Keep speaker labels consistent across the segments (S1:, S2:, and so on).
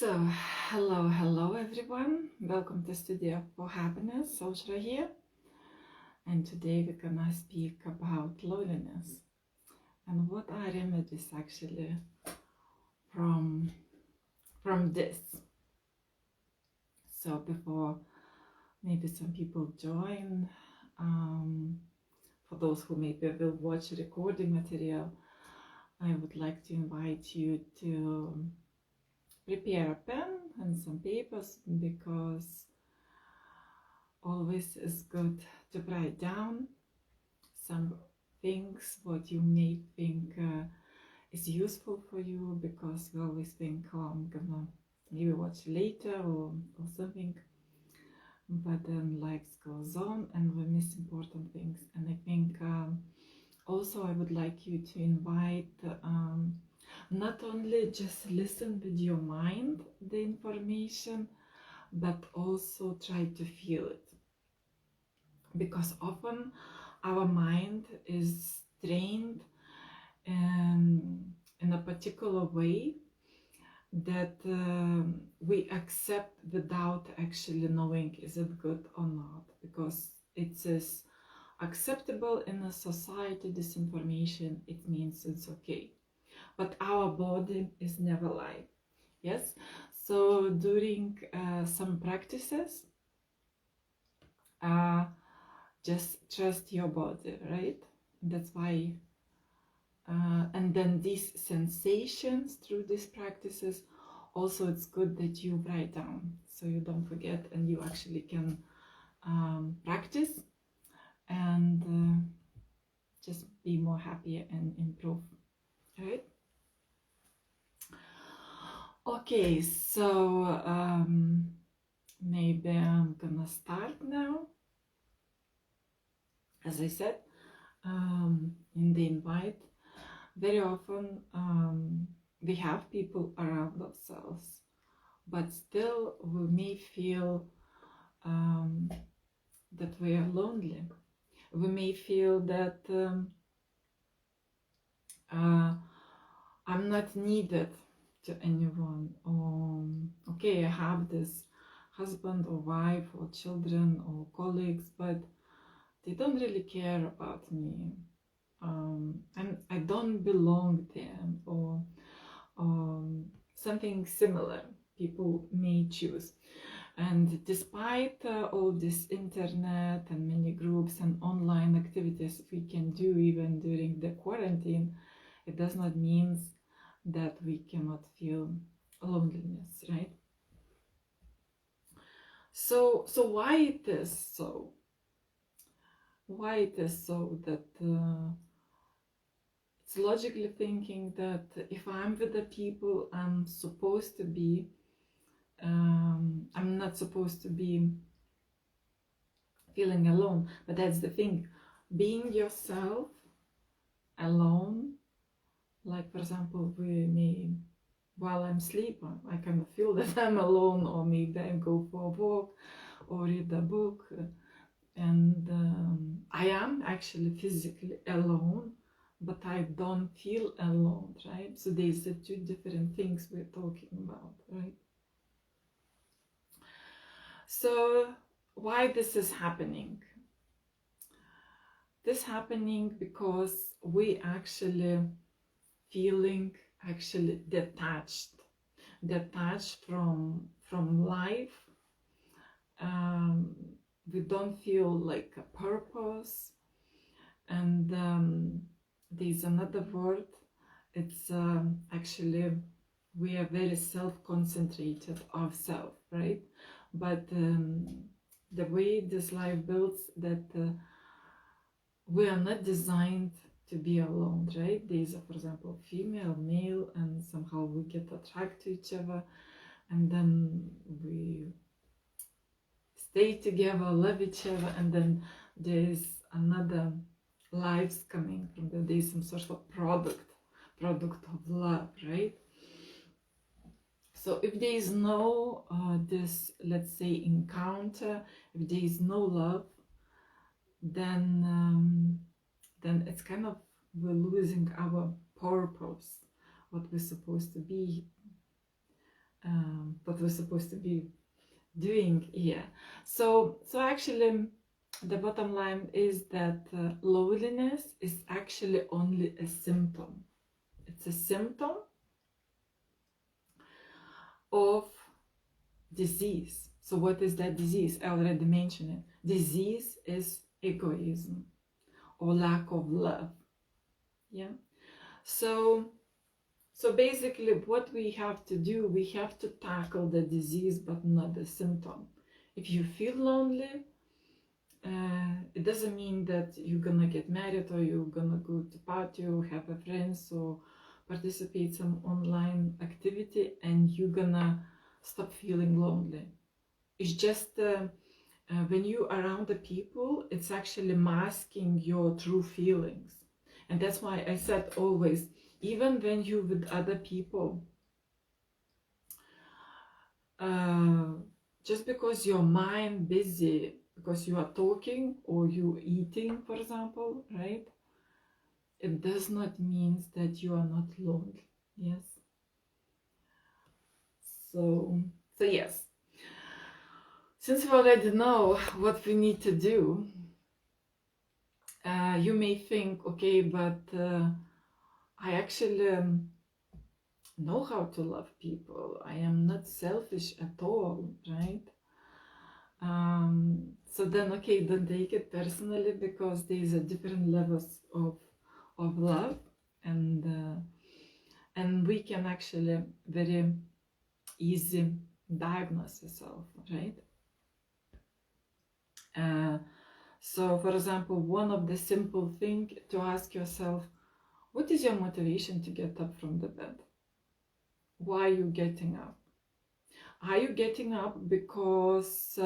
S1: So, hello everyone. Welcome to Studio for Happiness, Soshra here. And today we're gonna speak about loneliness and what are remedies actually from this. So before maybe some people join, for those who maybe will watch recording material, I would like to invite you to prepare a pen and some papers, because always is good to write down some things what you may think is useful for you, because we always think, oh, I'm gonna maybe watch later or something, but then life goes on and we miss important things. And I think also I would like you to invite not only just listen with your mind the information, but also try to feel it, because often our mind is trained in a particular way that we accept without actually knowing is it good or not, because it is acceptable in a society. This information, it means it's okay, but our body is never like. Yes, so during some practices, just trust your body, right? That's why and then these sensations through these practices, also it's good that you write down so you don't forget and you actually can practice and just be more happy and improve, right? Okay, so maybe I'm gonna start now. As I said in the invite, very often we have people around ourselves, but still we may feel that we are lonely. We may feel that I'm not needed to anyone, or okay, I have this husband or wife or children or colleagues, but they don't really care about me, and I don't belong there, or something similar people may choose. And despite all this internet and many groups and online activities we can do even during the quarantine, it does not mean that we cannot feel loneliness, right? So why it is so? Why it is so that it's logically thinking that if I'm with the people I'm supposed to be, I'm not supposed to be feeling alone. But that's the thing, being yourself alone, like for example, we may, while I'm sleeping, I kind of feel that I'm alone, or maybe I go for a walk or read a book, and I am actually physically alone, but I don't feel alone, right? So these are two different things we're talking about, right? So why this is happening? This happening because we actually feeling actually detached from life. We don't feel like a purpose, and there's another word. It's actually we are very self-concentrated ourselves, right? But the way this life builds, that we are not designed to be alone, right? There's, for example, female, male, and somehow we get attracted to each other, and then we stay together, love each other, and then there's another lives coming from that. There's some sort of product of love, right? So if there is no this, let's say, encounter, if there is no love, then it's kind of, we're losing our purpose, what we're supposed to be. what we're supposed to be doing here. So actually, the bottom line is that loneliness is actually only a symptom. It's a symptom of disease. So what is that disease? I already mentioned it. Disease is egoism or lack of love. Yeah. So basically what we have to do, we have to tackle the disease but not the symptom. If you feel lonely, it doesn't mean that you're gonna get married or you're gonna go to party or have a friends or participate some online activity and you're gonna stop feeling lonely. It's just when you around the people, it's actually masking your true feelings. And that's why I said always, even when you're with other people, just because your mind busy, because you are talking or you eating, for example, right? It does not mean that you are not lonely. Yes. So yes. Since we already know what we need to do, you may think, okay, but I actually know how to love people. I am not selfish at all, right? So then, okay, don't take it personally, because there's a different levels of love, and we can actually very easy diagnose yourself, right? So, for example, one of the simple thing to ask yourself, what is your motivation to get up from the bed? Why are you getting up? Are you getting up because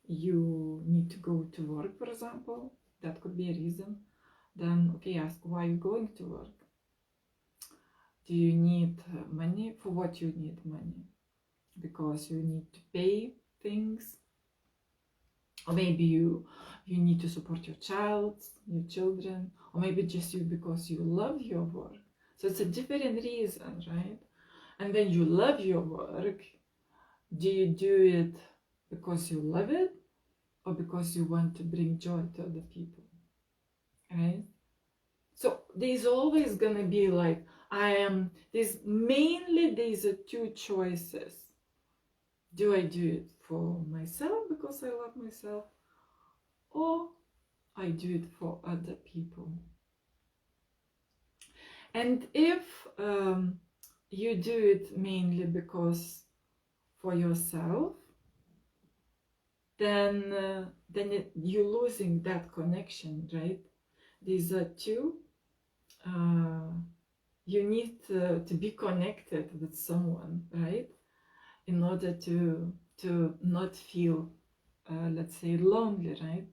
S1: you need to go to work, for example? That could be a reason. Then, okay, ask why are you going to work? Do you need money? For what you need money? Because you need to pay things, or maybe you need to support your children, or maybe just you because you love your work. So it's a different reason, right? And when you love your work, do you do it because you love it or because you want to bring joy to other people, right? So there's always gonna be like, there's two choices. Do I do it for myself because I love myself, or I do it for other people? And if you do it mainly because for yourself, then you're losing that connection, right? These are two. You need to be connected with someone, right? In order to not feel, let's say, lonely, right?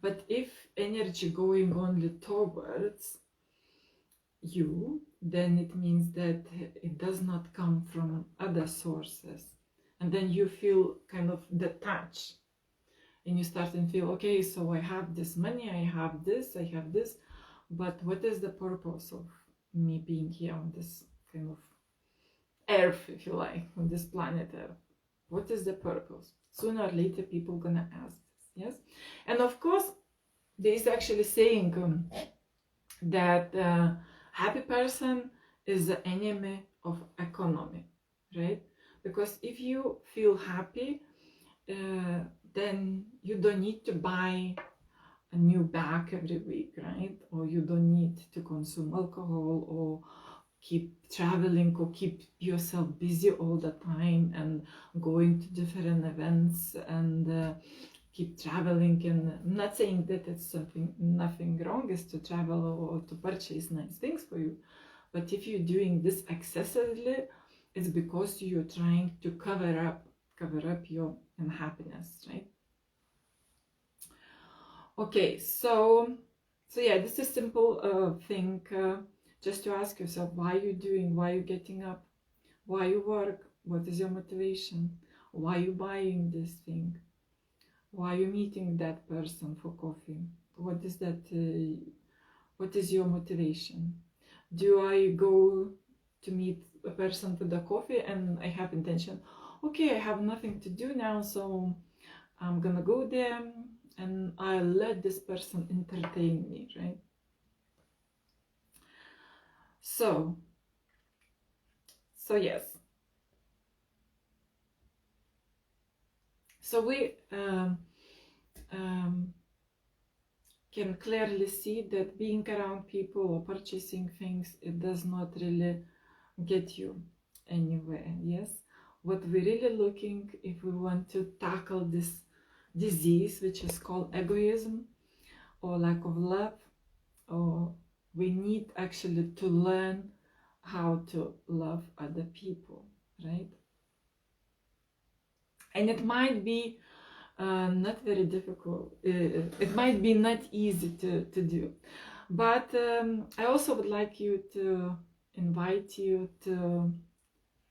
S1: But if energy going only towards you, then it means that it does not come from other sources, and then you feel kind of detached, and you start and feel, okay, so I have this money, I have this, but what is the purpose of me being here on this kind of earth, if you like, on this planet Earth? What is the purpose? Sooner or later people gonna ask this, yes? And of course there is actually saying that happy person is the enemy of economy, right? Because if you feel happy, then you don't need to buy a new bag every week, right? Or you don't need to consume alcohol or keep traveling or keep yourself busy all the time and going to different events and keep traveling. And I'm not saying that it's nothing wrong is to travel or to purchase nice things for you, but if you're doing this excessively, it's because you're trying to cover up your unhappiness, right? Okay, so yeah, this is a simple thing, just to ask yourself, why are you doing, why are you getting up, why you work, what is your motivation, why are you buying this thing, why are you meeting that person for coffee, what is that, what is your motivation? Do I go to meet a person with a coffee and I have intention, okay, I have nothing to do now, so I'm gonna go there and I'll let this person entertain me, right? So yes. So we can clearly see that being around people or purchasing things, it does not really get you anywhere. Yes, what we're really looking, if we want to tackle this disease which is called egoism or lack of love, or we need actually to learn how to love other people, right? And it might be not very difficult, it might be not easy to do, but I also would like you to invite you to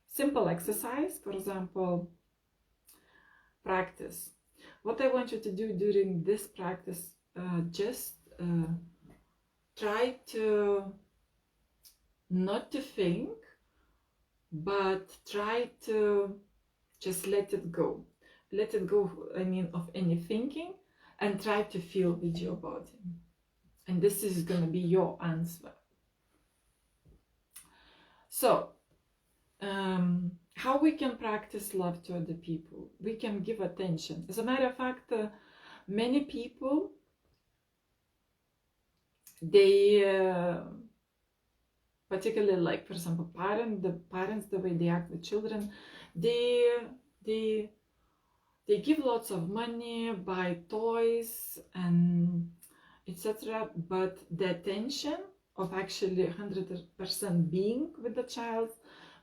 S1: simple exercise. For example, practice. What I want you to do during this practice, just try to not to think, but try to just let it go. Let it go, I mean, of any thinking, and try to feel with your body. And this is going to be your answer. So, how we can practice love to other people? We can give attention. As a matter of fact, many people, they, particularly like, for example, parents, the way they act with children, they give lots of money, buy toys and etc. But the attention of actually 100% being with the child,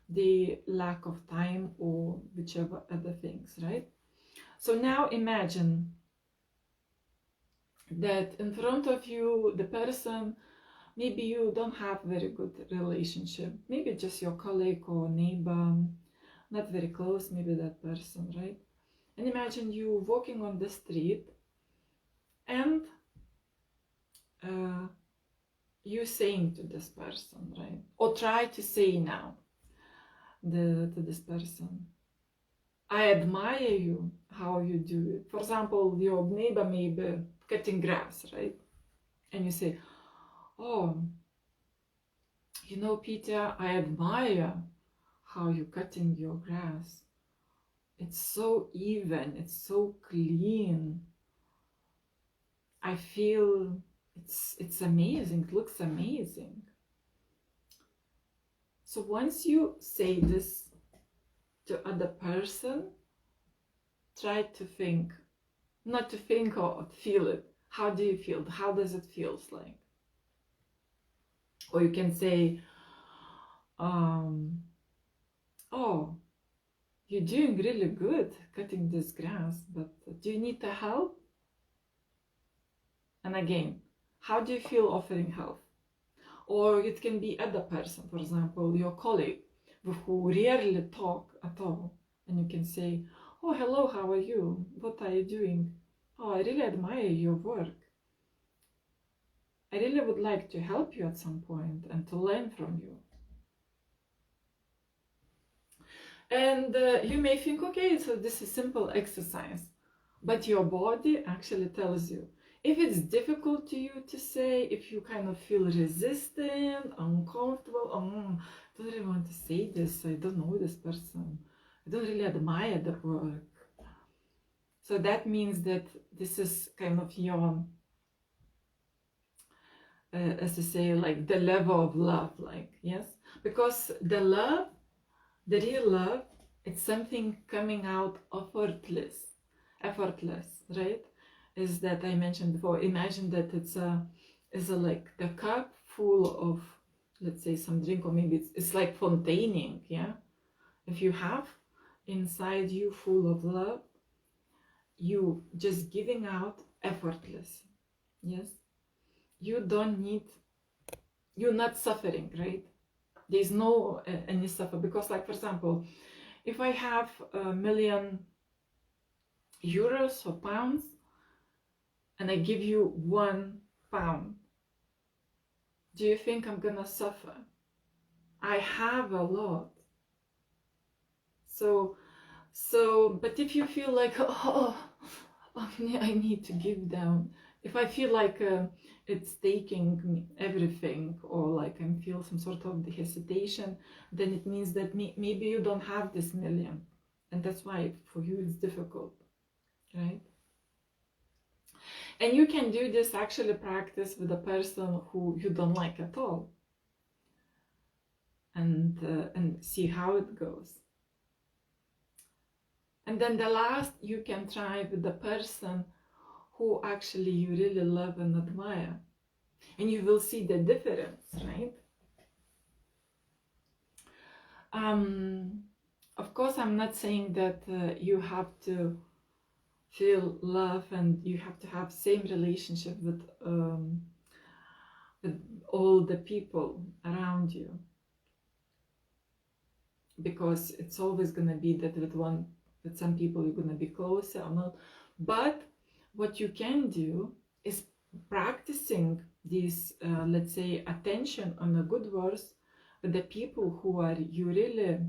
S1: the lack of time or whichever other things, right? So now imagine that in front of you, the person, maybe you don't have very good relationship, maybe just your colleague or neighbor, not very close, maybe that person, right? And imagine you walking on the street and you saying to this person, right? Or try to say now to this person, I admire you, how you do it. For example, your neighbor may be cutting grass, right? And you say, oh, you know, Peter, I admire how you're cutting your grass. It's so even, it's so clean. I feel it's amazing, it looks amazing. So once you say this to other person, try to think, not to think or feel it. How do you feel? How does it feel like? Or you can say, oh, you're doing really good cutting this grass, but do you need the help? And again, how do you feel offering help? Or it can be other person, for example, your colleague who rarely talk at all. And you can say, oh, hello, how are you? What are you doing? Oh, I really admire your work. I really would like to help you at some point and to learn from you. And you may think, okay, so this is simple exercise. But your body actually tells you. If it's difficult to you to say, if you kind of feel resistant, uncomfortable, I don't really want to say this, I don't know this person, I don't really admire the work. So that means that this is kind of your, as to say, like the level of love, like, yes? Because the love, the real love, it's something coming out effortless, right? Is that I mentioned before. Imagine that it's like the cup full of, let's say, some drink, or maybe it's like fontaining, yeah? If you have inside you full of love, you just giving out effortless, yes? You don't need, you're not suffering, right? There's no any suffer, because, like, for example, if I have €1,000,000 or pounds, and I give you £1, do you think I'm gonna suffer? I have a lot. So, but if you feel like, oh, I need to give down, if I feel like it's taking everything, or like I feel some sort of hesitation, then it means that maybe you don't have this million, and that's why for you it's difficult, right? And you can do this, actually practice with a person who you don't like at all, and see how it goes. And then the last, you can try with the person who actually you really love and admire, and you will see the difference, right? Of course, I'm not saying that you have to feel love and you have to have same relationship with all the people around you, because it's always going to be that with some people you're going to be closer or not. But what you can do is practicing this, let's say, attention on the good words with the people who are you really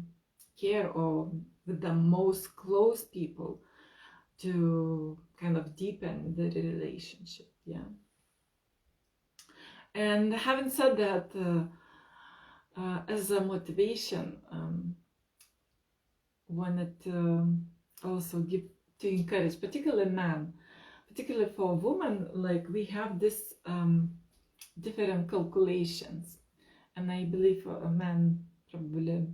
S1: care, or with the most close people, to kind of deepen the relationship. Yeah. And having said that, as a motivation, wanted to also give, to encourage, particularly men, particularly for women, like we have this different calculations, and I believe a man probably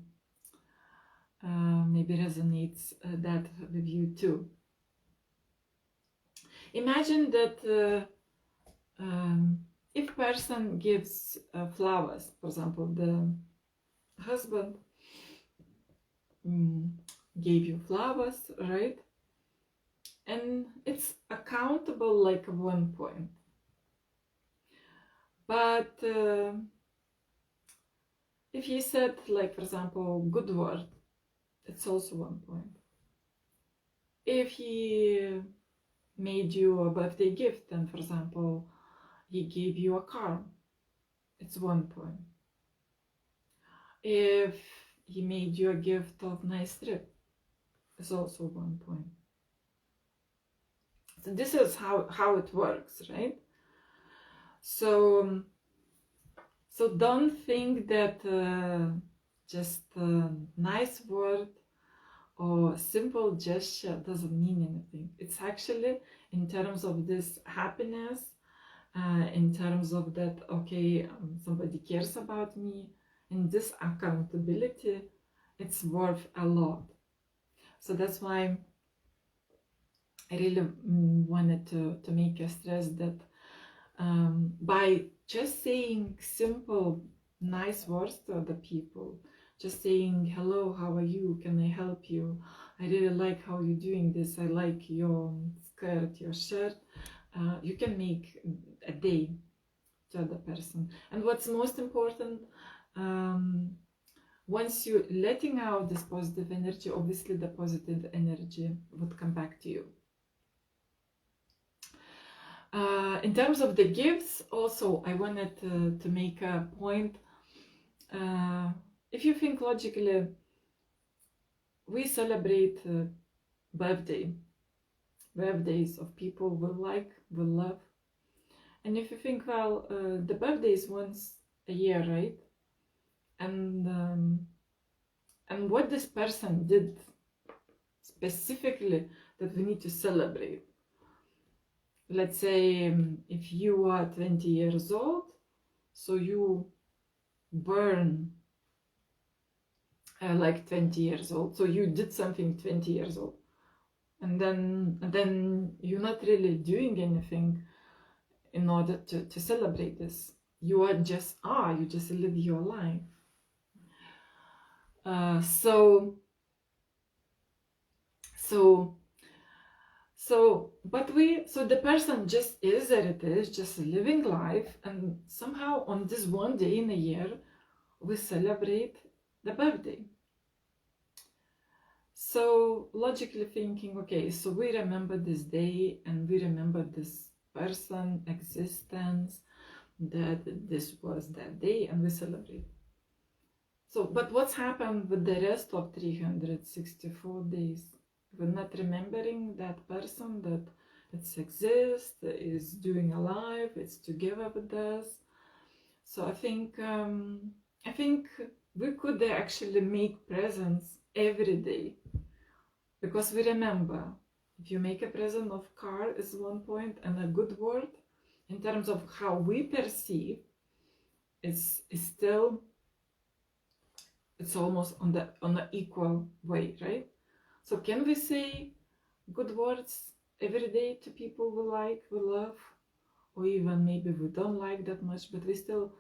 S1: maybe resonates that with you too. Imagine that if person gives flowers, for example, the husband gave you flowers, right? And it's accountable like 1 point. But if he said, like, for example, good word, it's also 1 point. If he made you a birthday gift, and for example, he gave you a car, it's 1 point. If he made you a gift of nice trip, it's also 1 point. So this is how it works, right? So don't think that just a nice word or simple gesture doesn't mean anything. It's actually, in terms of this happiness, in terms of that, okay, somebody cares about me, and this accountability, it's worth a lot. So that's why I really wanted to make a stress that by just saying simple, nice words to other people, just saying, hello, how are you? Can I help you? I really like how you're doing this. I like your skirt, your shirt. You can make a day to other person. And what's most important, once you're letting out this positive energy, obviously the positive energy would come back to you. In terms of the gifts, also, I wanted to make a point. If you think logically, we celebrate birthdays of people we like, we love. And if you think, well, the birthday is once a year, right? And what this person did specifically that we need to celebrate. Let's say if you are 20 years old, so you burn like 20 years old, so you did something 20 years old, and then you're not really doing anything in order to celebrate this. You are just you just live your life. So the person just is as it is, just living life, and somehow on this one day in a year we celebrate the birthday. So logically thinking, okay, so we remember this day and we remember this person existence, that this was that day, and we celebrate. So, but what's happened with the rest of 364 days? We're not remembering that person that it exists, is doing alive, it's together with us. So I think we could actually make presents every day, because we remember, if you make a present of car is one point, and a good word in terms of how we perceive is still, it's almost on the equal way, right? So can we say good words every day to people we like, we love, or even maybe we don't like that much, but we still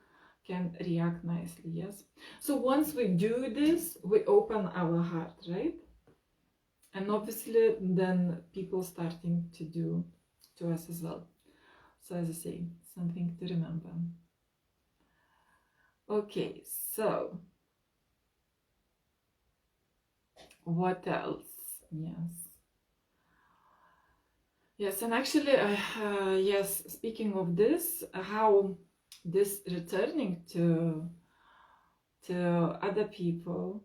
S1: can react nicely? Yes. So once we do this, we open our heart, right? And obviously then people starting to do to us as well. So as I say, something to remember. Okay, so what else? Yes, and actually, yes, speaking of this, how this returning to other people,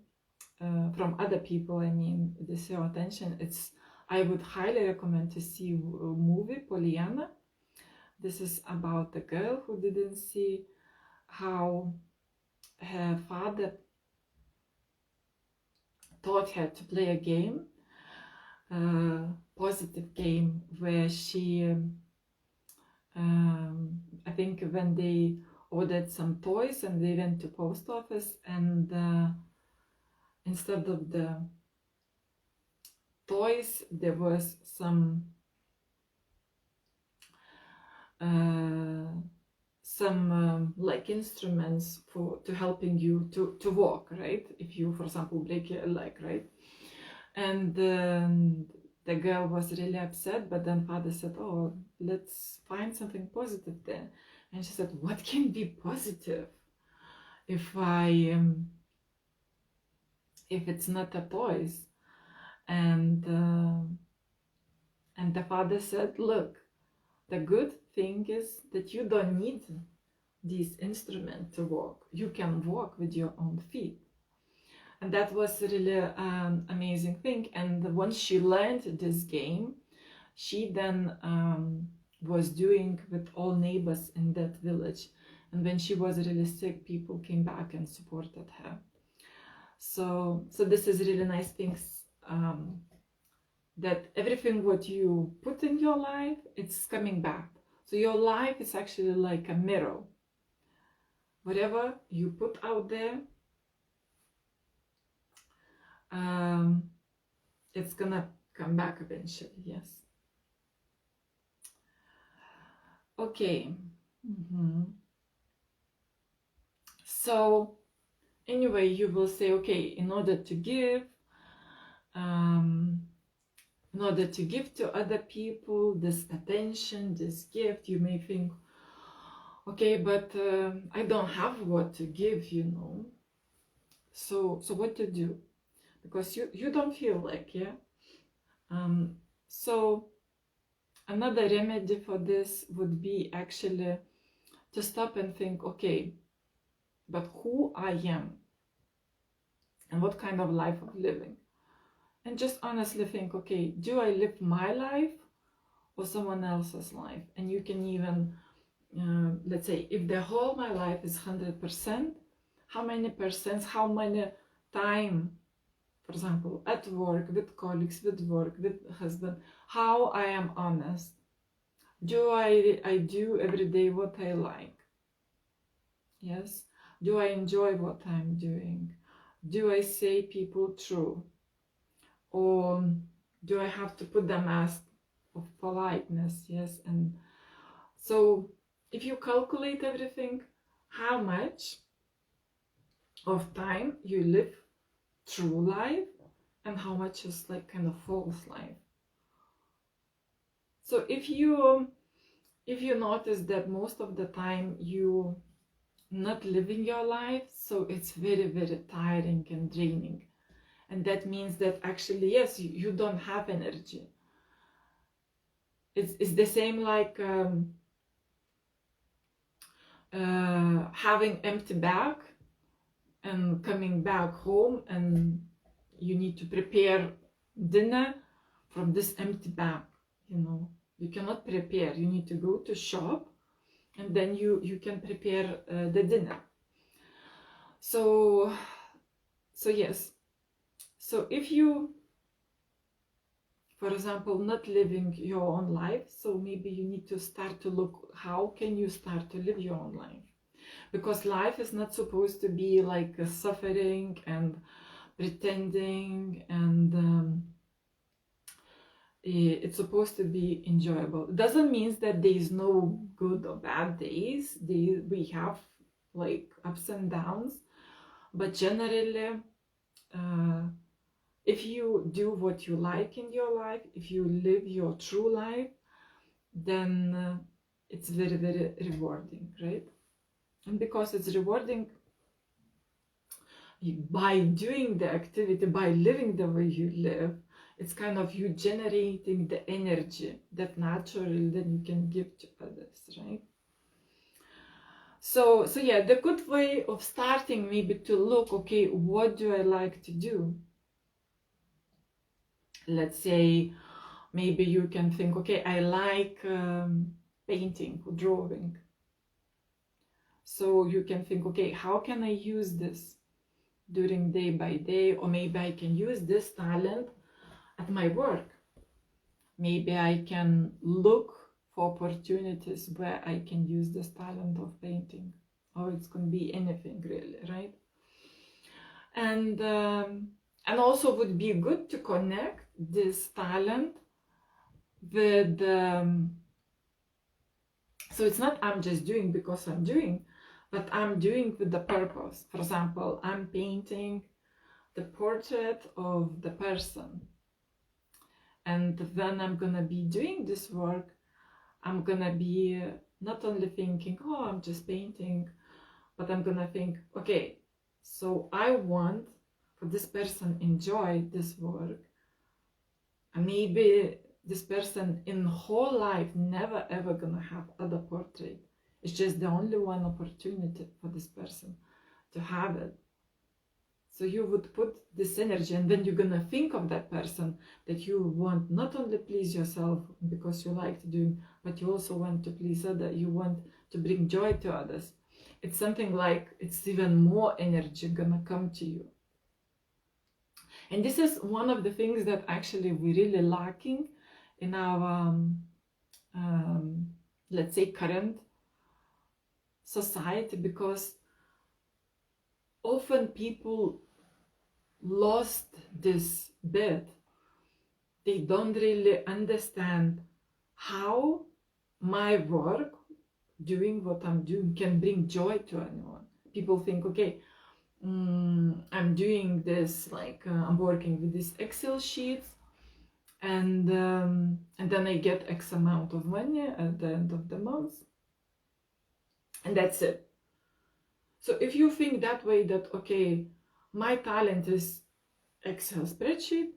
S1: from other people, I mean, this your attention, it's, I would highly recommend to see a movie, Pollyanna. This is about the girl who didn't see how her father taught her to play a game, positive game, where she, I think when they ordered some toys and they went to post office, and instead of the toys there was some like instruments to helping you to walk, right? If you, for example, break your leg, right? And the girl was really upset, but then father said, oh, let's find something positive there. And she said, what can be positive if it's not a toys? And the father said, look, the good thing is that you don't need these instruments to walk. You can walk with your own feet. And that was really amazing thing. And once she learned this game, she then was doing with all neighbors in that village. And when she was really sick, people came back and supported her. So this is really nice things, that everything what you put in your life, it's coming back. So your life is actually like a mirror. Whatever you put out there, it's gonna come back eventually. Yes. Okay. So anyway, you will say, okay, in order to give to other people this attention, this gift, you may think, okay, but I don't have what to give, you know. So what to do? Because you don't feel like, yeah. So another remedy for this would be actually to stop and think, okay, but who I am and what kind of life I'm living, and just honestly think, okay, do I live my life or someone else's life? And you can even let's say, if the whole my life is 100%, how many percent, how many time, for example, at work, with colleagues, with work, with husband, how I am honest? Do I do every day what I like? Yes. Do I enjoy what I'm doing? Do I say people true? Or do I have to put the mask of politeness? Yes. And so if you calculate everything, how much of time you live true life and how much is like kind of false life. So if you notice that most of the time you not living your life, so it's very, very tiring and draining, and that means that actually, yes, you don't have energy. It's the same like having empty bag and coming back home and you need to prepare dinner from this empty bag, you know. You cannot prepare, you need to go to shop and then you can prepare the dinner. So yes, so if you, for example, not living your own life, so maybe you need to start to look how can you start to live your own life, because life is not supposed to be like a suffering and pretending, and it's supposed to be enjoyable. It doesn't mean that there is no good or bad days. We have like ups and downs, but generally if you do what you like in your life, if you live your true life, then it's very, very rewarding, right? And because it's rewarding, by doing the activity, by living the way you live, it's kind of you generating the energy that naturally then you can give to others, right? So yeah, the good way of starting maybe to look, okay, what do I like to do? Let's say maybe you can think, okay, I like painting or drawing. So you can think, okay, how can I use this during day by day? Or maybe I can use this talent at my work. Maybe I can look for opportunities where I can use this talent of painting. Or it's going to be anything really, right? And also would be good to connect this talent with so it's not I'm just doing because I'm doing, but I'm doing with the purpose. For example, I'm painting the portrait of the person, and when I'm gonna be doing this work, I'm gonna be not only thinking, oh, I'm just painting, but I'm gonna think, okay, so I want for this person enjoy this work, and maybe this person in whole life never ever gonna have other portrait. It's just the only one opportunity for this person to have it. So you would put this energy, and then you're gonna think of that person that you want not only please yourself because you like to do, but you also want to please others. You want to bring joy to others. It's something like it's even more energy gonna come to you. And this is one of the things that actually we're really lacking in our, let's say, current society, because often people lost this bit. They don't really understand how my work, doing what I'm doing, can bring joy to anyone. People think, okay, I'm doing this, like I'm working with these Excel sheets, and then I get X amount of money at the end of the month, and that's it. So if you think that way, that okay, my talent is Excel spreadsheet,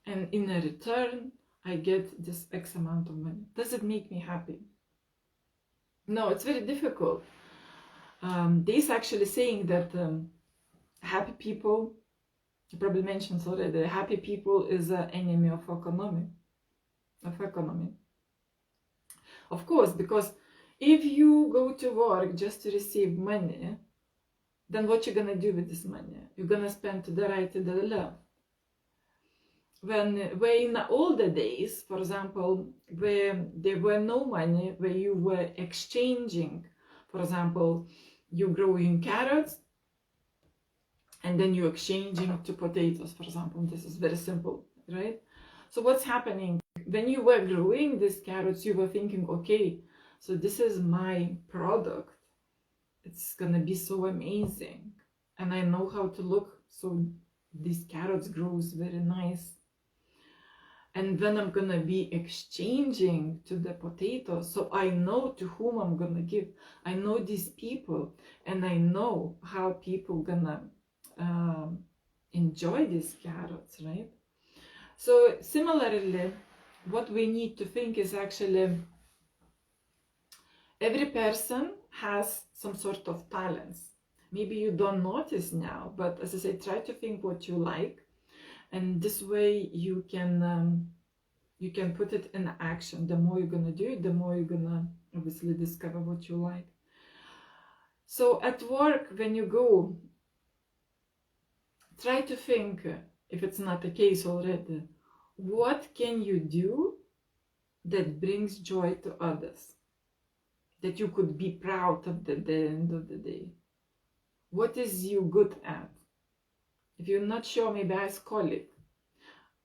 S1: and in a return I get this X amount of money, does it make me happy? No, it's very difficult. This actually saying that happy people, I probably mentioned already, happy people is an enemy of economy. Of course, because if you go to work just to receive money, then what you're gonna do with this money? You're gonna spend to the right, to the left. When in the older days, for example, where there were no money, where you were exchanging, for example, you're growing carrots, and then you're exchanging to potatoes, for example. This is very simple, right? So what's happening? When you were growing these carrots, you were thinking, okay, so this is my product. It's gonna be so amazing. And I know how to look, so these carrots grows very nice. And then I'm gonna be exchanging to the potatoes, so I know to whom I'm gonna give. I know these people, and I know how people gonna enjoy these carrots, right? So similarly, what we need to think is actually every person has some sort of talents. Maybe you don't notice now, but as I say, try to think what you like, and this way you can put it in action. The more you're gonna do it, the more you're gonna obviously discover what you like. So at work, when you go, try to think, if it's not the case already, what can you do that brings joy to others, that you could be proud of at the end of the day? What is you good at? If you're not sure, maybe ask colleague,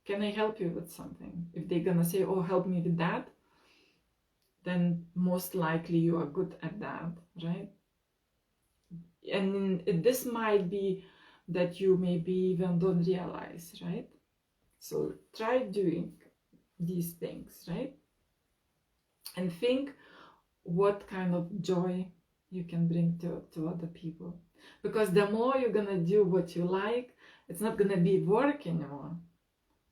S1: can I help you with something? If they're gonna say, oh, help me with that, then most likely you are good at that, right? And this might be that you maybe even don't realize, right? So try doing these things, right? And think what kind of joy you can bring to other people. Because the more you're gonna do what you like, it's not gonna be work anymore.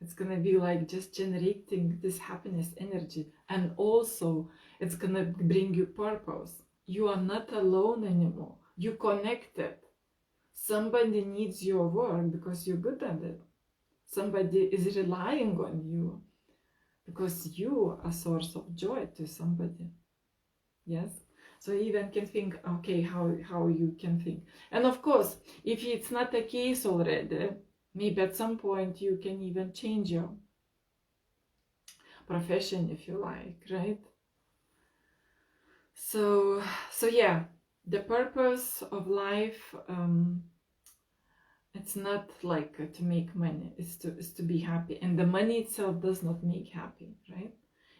S1: It's gonna be like just generating this happiness energy, and also it's gonna bring you purpose. You are not alone anymore. You connected. Somebody needs your work because you're good at it. Somebody is relying on you because you are a source of joy to somebody. Yes. So you even can think, okay, how you can think. And of course, if it's not the case already, maybe at some point you can even change your profession if you like, right? So yeah, the purpose of life, it's not like to make money, it's to be happy. And the money itself does not make happy, right?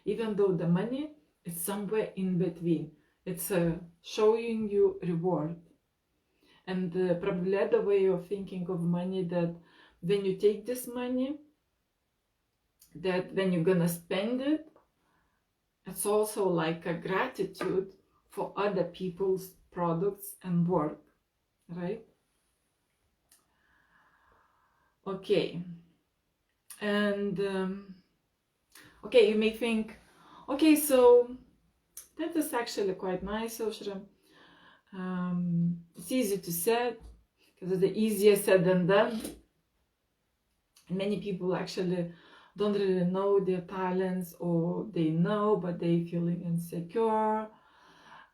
S1: Even though the money is somewhere in between. It's showing you reward. And probably other way of thinking of money, that when you take this money, that when you're gonna spend it, it's also like a gratitude for other people's products and work, right? Okay. And okay, you may think, okay, so that is actually quite nice, Oshra. It's easy to say, because it's easier said than done. Many people actually don't really know their talents, or they know but they feeling insecure.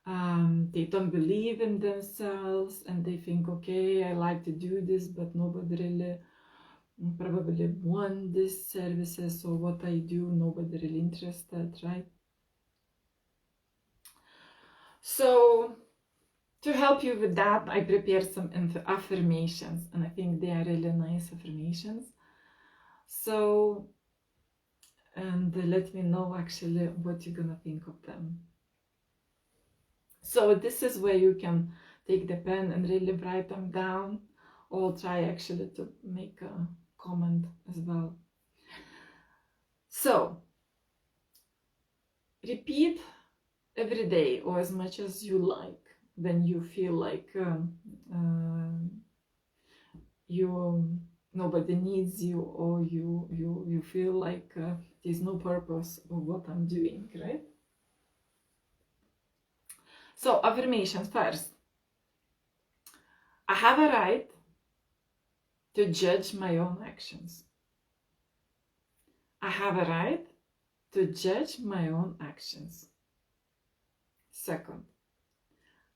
S1: They don't believe in themselves, and they think, okay, I like to do this, but nobody really probably want these services, or what I do, nobody really interested, right? So to help you with that, I prepared some affirmations, and I think they are really nice affirmations. So, and let me know actually what you're gonna think of them. So this is where you can take the pen and really write them down, or try actually to make a comment as well. So repeat every day, or as much as you like, when you feel like nobody needs you, or you feel like there's no purpose of what I'm doing, right? So affirmations first. I have a right to judge my own actions. I have a right to judge my own actions. Second,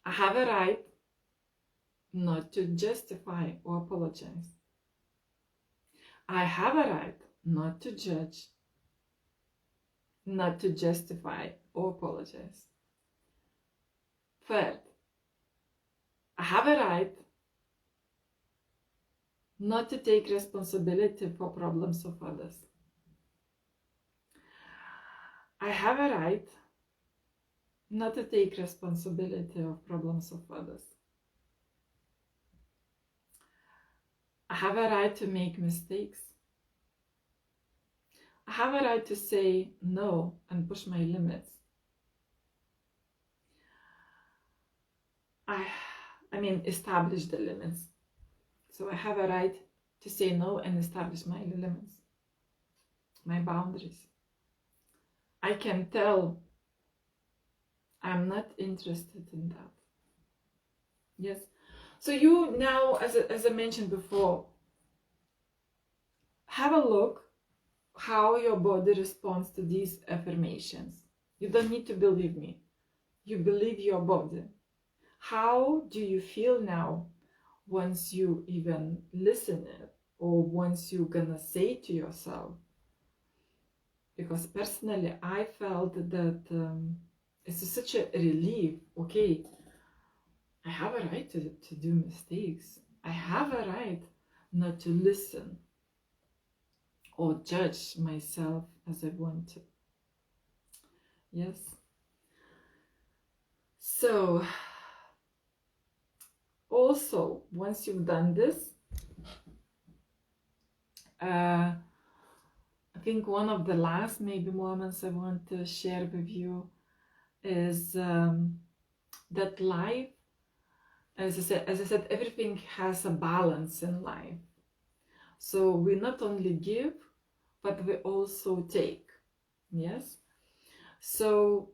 S1: I have a right not to justify or apologize. I have a right not to judge, not to justify or apologize. Third, I have a right not to take responsibility for problems of others. I have a right not to take responsibility of problems of others. I have a right to make mistakes. I have a right to say no and push my limits. I mean, establish the limits. So I have a right to say no and establish my limits, my boundaries. I can tell I'm not interested in that. Yes. So you now, as I mentioned before, have a look how your body responds to these affirmations. You don't need to believe me. You believe your body. How do you feel now once you even listen it, or once you're gonna say to yourself? Because personally, I felt that it's such a relief. Okay, I have a right to do mistakes. I have a right not to listen or judge myself as I want to. Yes. So, also, once you've done this, I think one of the last maybe moments I want to share with you is that life, as I said, everything has a balance in life. So we not only give, but we also take. Yes. So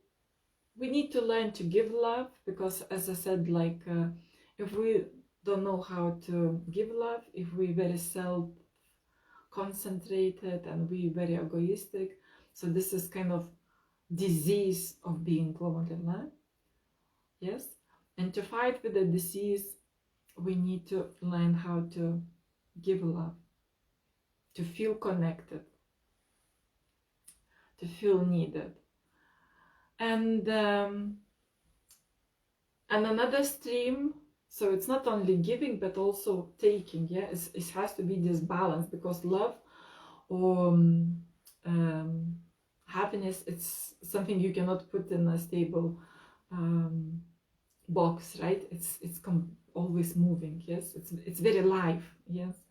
S1: we need to learn to give love, because as I said, like if we don't know how to give love, if we very self-concentrated and we very egoistic, so this is kind of disease of being lonely, right? Yes. And to fight with the disease, we need to learn how to give love, to feel connected, to feel needed. And another stream, so it's not only giving but also taking. Yeah, it has to be this balance, because love or happiness, it's something you cannot put in a stable box, right? It's always moving. Yes, it's very live. Yes.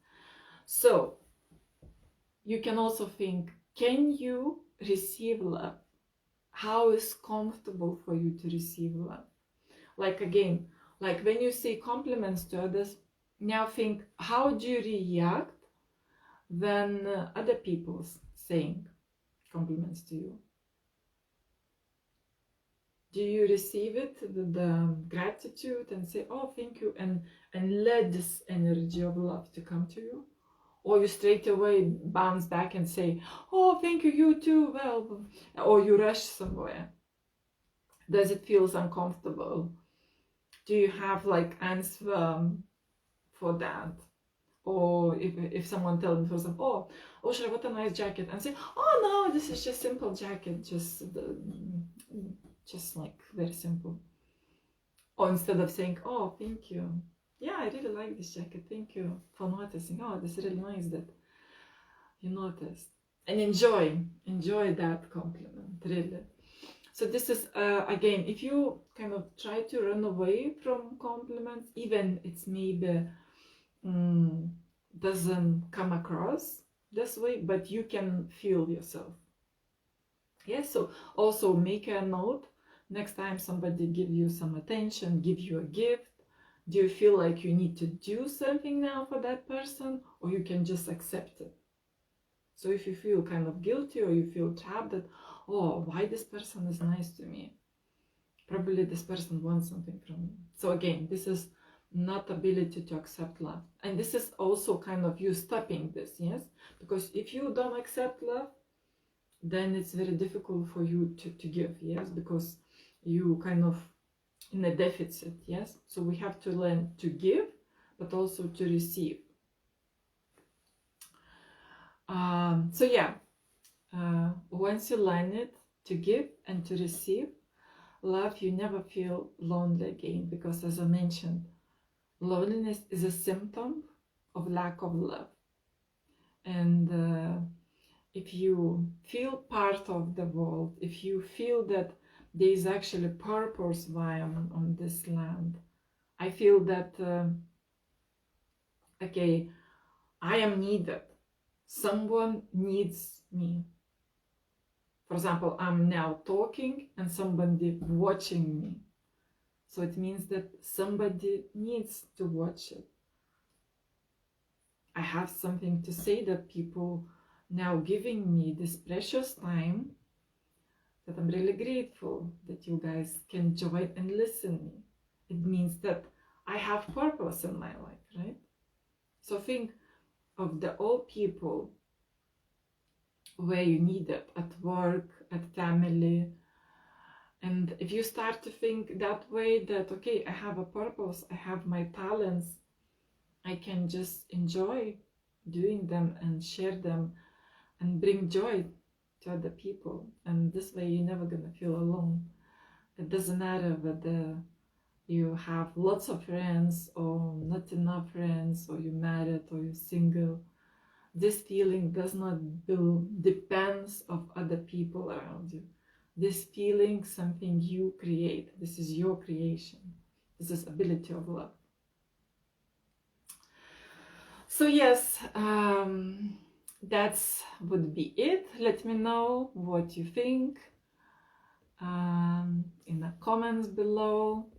S1: So you can also think, can you receive love? How is comfortable for you to receive love? Like again, like when you say compliments to others, now think, how do you react when other people's saying compliments to you? Do you receive it with gratitude and say, oh, thank you, and let this energy of love to come to you? Or you straight away bounce back and say, oh, thank you, you too, well, or you rush somewhere? Does it feel uncomfortable? Do you have like answer for that? Or if someone tells me, for example, oh Shra, what a nice jacket, and say, oh no, this is just simple jacket, just like very simple. Or instead of saying, oh, thank you, yeah, I really like this jacket, thank you for noticing, oh, this is really nice that you noticed. And enjoy that compliment, really. So this is again, if you kind of try to run away from compliments, even it's maybe doesn't come across this way, but you can feel yourself. Yes. So also make a note, next time somebody give you some attention, give you a gift, do you feel like you need to do something now for that person, or you can just accept it? So if you feel kind of guilty, or you feel trapped that, oh, why this person is nice to me, probably this person wants something from me. So again, this is not ability to accept love, and this is also kind of you stopping this. Yes, because if you don't accept love, then it's very difficult for you to give. Yes, because you kind of in a deficit. Yes, so we have to learn to give, but also to receive. So yeah, once you learn it to give and to receive love, you never feel lonely again, because as I mentioned, loneliness is a symptom of lack of love. And if you feel part of the world, if you feel that there is actually purpose why I'm on this land, I feel that okay, I am needed, someone needs me. For example, I'm now talking and somebody watching me, so it means that somebody needs to watch it. I have something to say, that people now giving me this precious time, that I'm really grateful that you guys can join and listen me. It means that I have purpose in my life, right? So think of the all people where you need it, at work, at family. And if you start to think that way, that okay, I have a purpose, I have my talents, I can just enjoy doing them and share them and bring joy to other people. And this way you're never gonna feel alone. It doesn't matter whether you have lots of friends or not enough friends, or you're married or you're single. This feeling does not depends of other people around you. This feeling, something you create. This is your creation. This is ability of love. So yes, that's would be it. Let me know what you think in the comments below,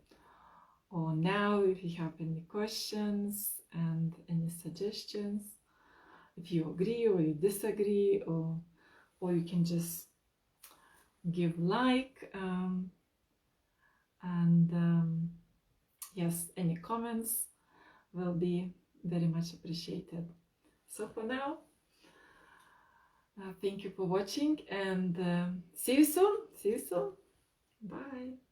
S1: or now if you have any questions and any suggestions, if you agree or you disagree, or you can just give like, and yes, any comments will be very much appreciated. So for now, thank you for watching, and see you soon. Bye.